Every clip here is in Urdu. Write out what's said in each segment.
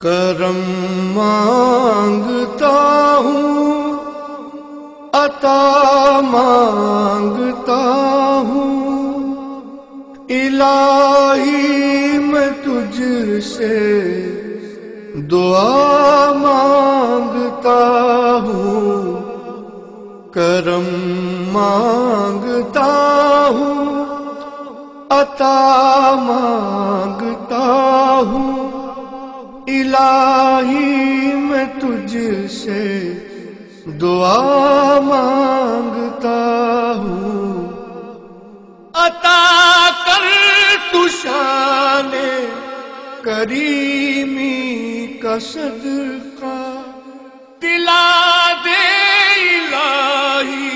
کرم مانگتا ہوں، عطا مانگتا ہوں، الہی میں تجھ سے دعا مانگتا ہوں، کرم مانگتا ہوں، عطا مانگتا ہوں، الہی میں تجھ سے دعا مانگتا ہوں، عطا کر تو شان کریمی کا صدقہ، دلا دے الہی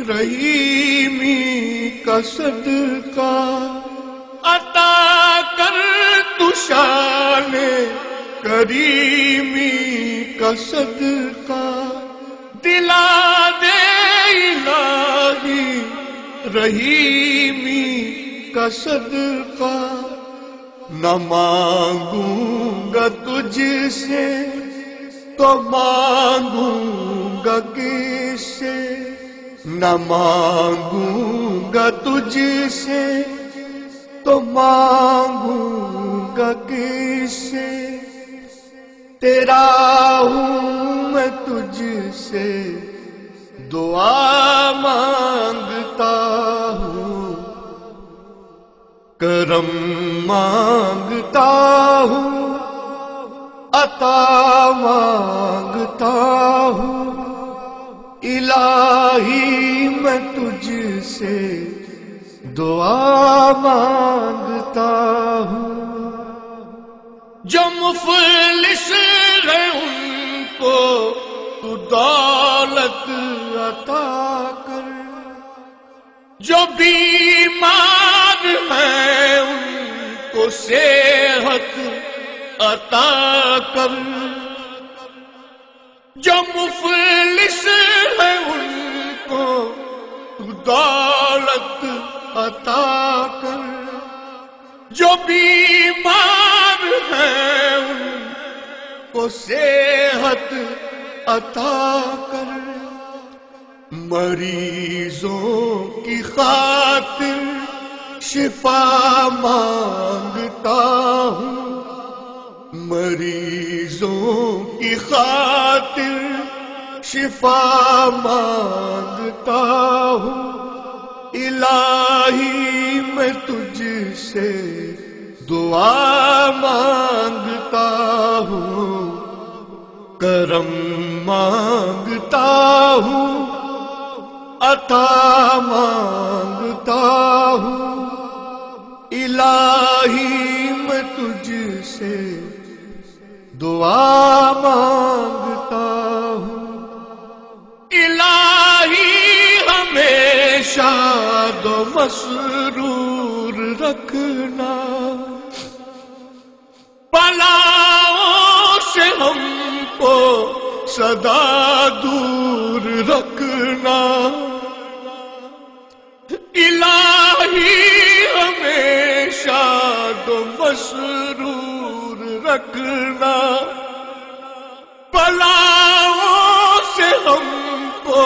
رحیمی کا صدقہ، عطا کر تو شان کریمی کا صدقہ، دلا دے الہی رحیمی کا صدقہ، نہ مانگوں گا تجھ سے تو مانگوں گا کس سے، نہ مانگوں گا تجھ سے تو مانگوں گا کس سے، تیرا ہوں میں تجھ سے دعا مانگتا ہوں، کرم مانگتا ہوں، عطا مانگتا ہوں، الہی میں تجھ سے دعا مانگتا ہوں، جو مفلس ہے ان کو تو دولت عطا کر، جو بیمار ہیں ان کو صحت عطا کر، جو مفلس ہیں ان کو تو دولت عطا کر، جو بیمار ہیں ان کو صحت عطا کر، مریضوں کی خاطر شفا مانگتا ہوں، مریضوں کی خاطر شفا مانگتا ہوں، الہی میں تجھ سے دعا مانگتا ہوں، کرم مانگتا ہوں، عطا مانگتا ہوں، الہی میں تجھ سے دعا مانگتا ہوں، الہی ہمیشہ دو مسرور رکھنا، بلاؤں سے ہم کو سدا دور رکھنا، الہی ہمیشہ دو مسرور رکھنا، بلاؤں سے ہم کو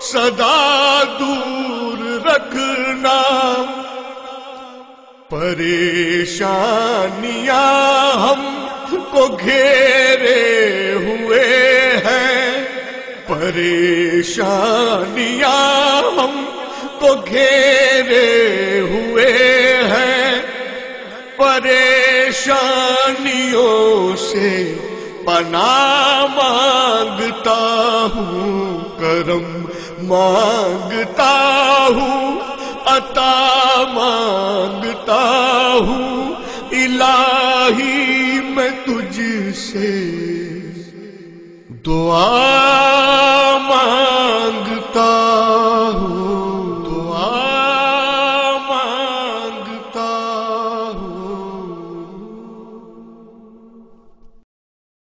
سدا دور رکھنا، پریشانیاں ہم کو گھیرے ہوئے ہیں، پریشانیاں ہم کو گھیرے ہوئے ہیں، پریشانیوں سے پناہ مانگتا ہوں، کرم مانگتا ہوں، عطا مانگتا ہوں، الہی میں تجھ سے دعا